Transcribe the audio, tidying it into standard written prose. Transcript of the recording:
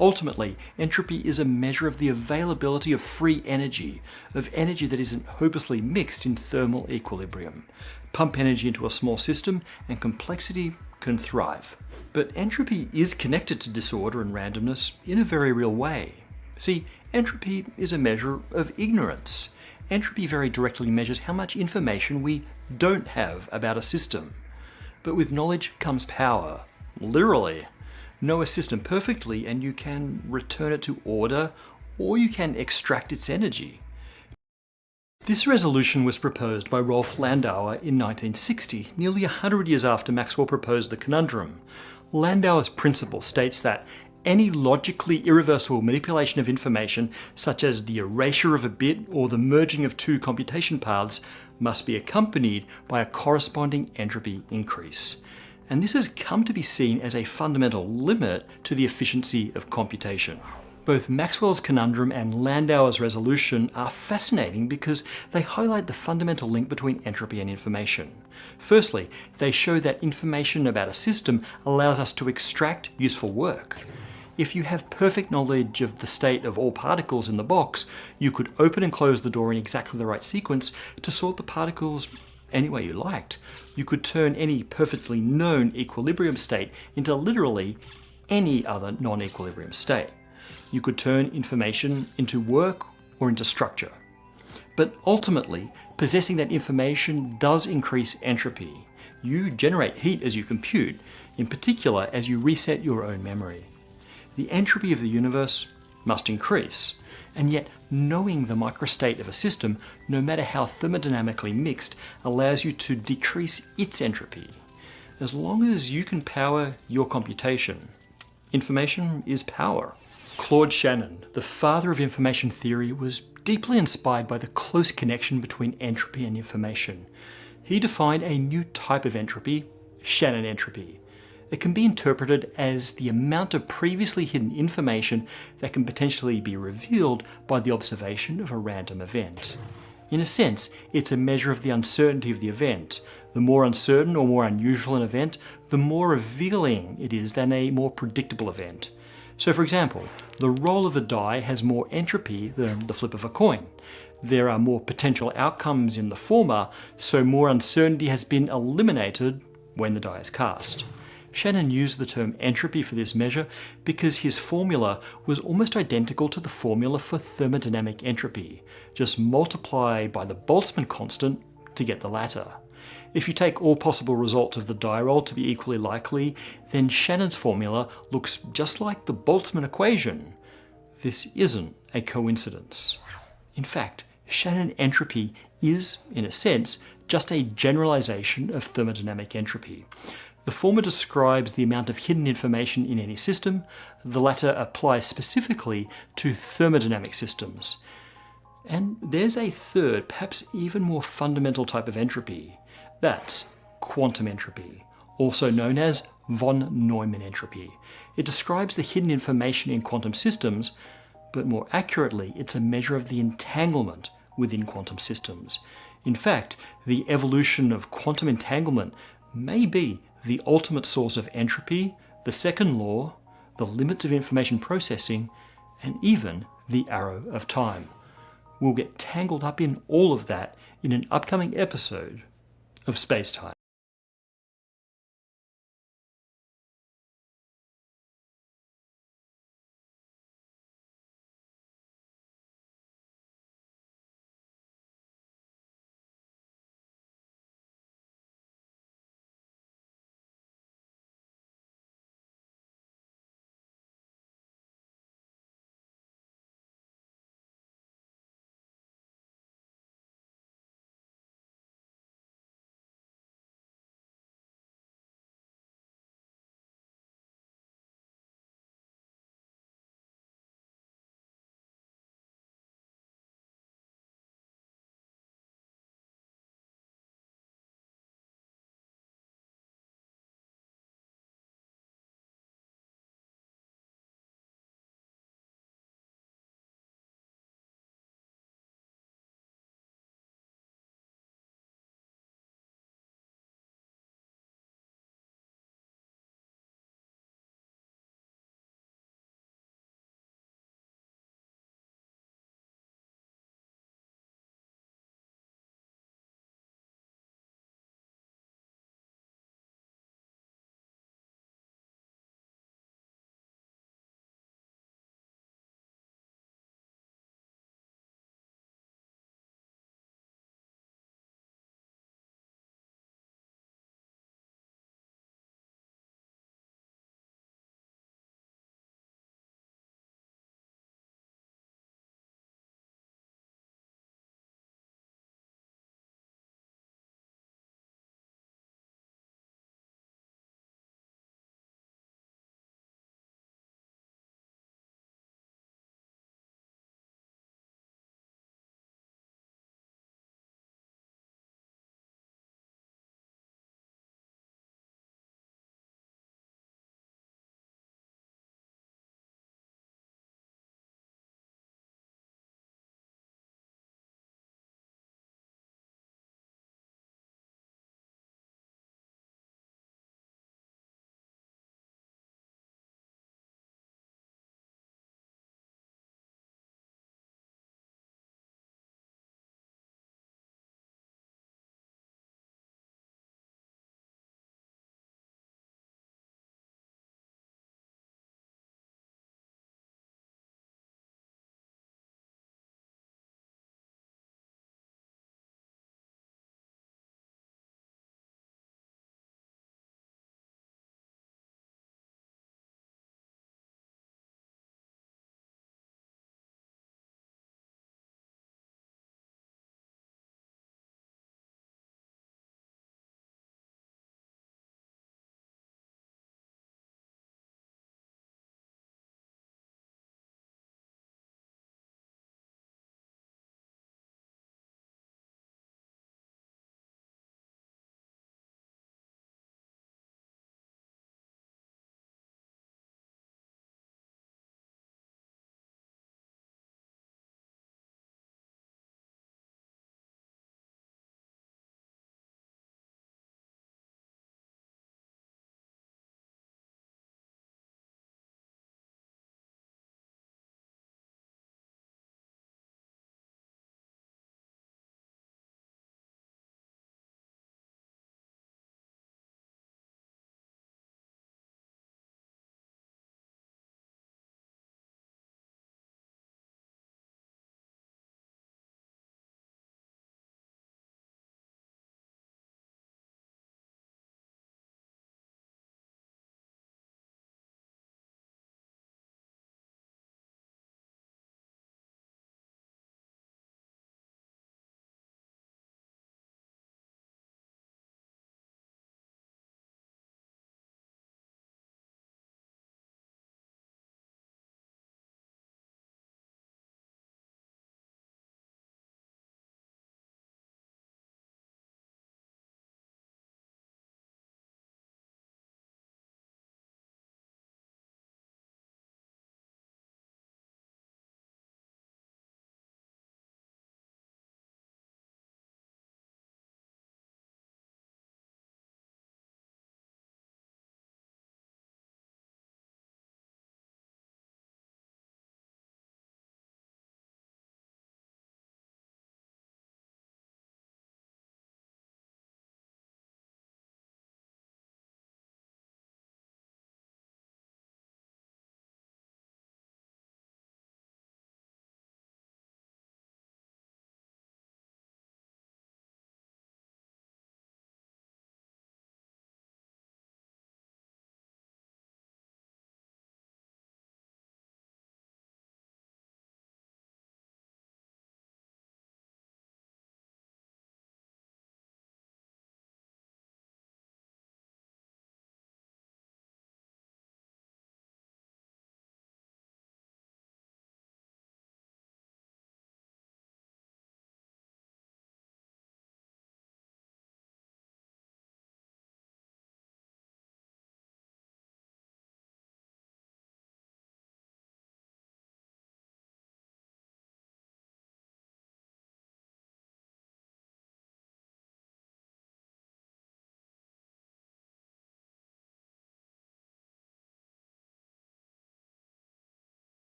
Ultimately, entropy is a measure of the availability of free energy, of energy that isn't hopelessly mixed in thermal equilibrium. Pump energy into a small system and complexity can thrive. But entropy is connected to disorder and randomness in a very real way. See, entropy is a measure of ignorance. Entropy very directly measures how much information we don't have about a system. But with knowledge comes power, literally. Know a system perfectly and you can return it to order, or you can extract its energy. This resolution was proposed by Rolf Landauer in 1960, nearly 100 years after Maxwell proposed the conundrum. Landauer's principle states that any logically irreversible manipulation of information, such as the erasure of a bit or the merging of two computation paths, must be accompanied by a corresponding entropy increase. And this has come to be seen as a fundamental limit to the efficiency of computation. Both Maxwell's conundrum and Landauer's resolution are fascinating because they highlight the fundamental link between entropy and information. Firstly, they show that information about a system allows us to extract useful work. If you have perfect knowledge of the state of all particles in the box, you could open and close the door in exactly the right sequence to sort the particles any way you liked. You could turn any perfectly known equilibrium state into literally any other non-equilibrium state. You could turn information into work or into structure. But ultimately, possessing that information does increase entropy. You generate heat as you compute, in particular as you reset your own memory. The entropy of the universe must increase. And yet, knowing the microstate of a system, no matter how thermodynamically mixed, allows you to decrease its entropy. As long as you can power your computation, information is power. Claude Shannon, the father of information theory, was deeply inspired by the close connection between entropy and information. He defined a new type of entropy, Shannon entropy. It can be interpreted as the amount of previously hidden information that can potentially be revealed by the observation of a random event. In a sense, it's a measure of the uncertainty of the event. The more uncertain or more unusual an event, the more revealing it is than a more predictable event. So for example, the roll of a die has more entropy than the flip of a coin. There are more potential outcomes in the former, so more uncertainty has been eliminated when the die is cast. Shannon used the term entropy for this measure because his formula was almost identical to the formula for thermodynamic entropy. Just multiply by the Boltzmann constant to get the latter. If you take all possible results of the die roll to be equally likely, then Shannon's formula looks just like the Boltzmann equation. This isn't a coincidence. In fact, Shannon entropy is, in a sense, just a generalization of thermodynamic entropy. The former describes the amount of hidden information in any system. The latter applies specifically to thermodynamic systems. And there's a third, perhaps even more fundamental type of entropy. That's quantum entropy, also known as von Neumann entropy. It describes the hidden information in quantum systems, but more accurately, it's a measure of the entanglement within quantum systems. In fact, the evolution of quantum entanglement may be the ultimate source of entropy, the second law, the limits of information processing, and even the arrow of time. We'll get tangled up in all of that in an upcoming episode of Space Time.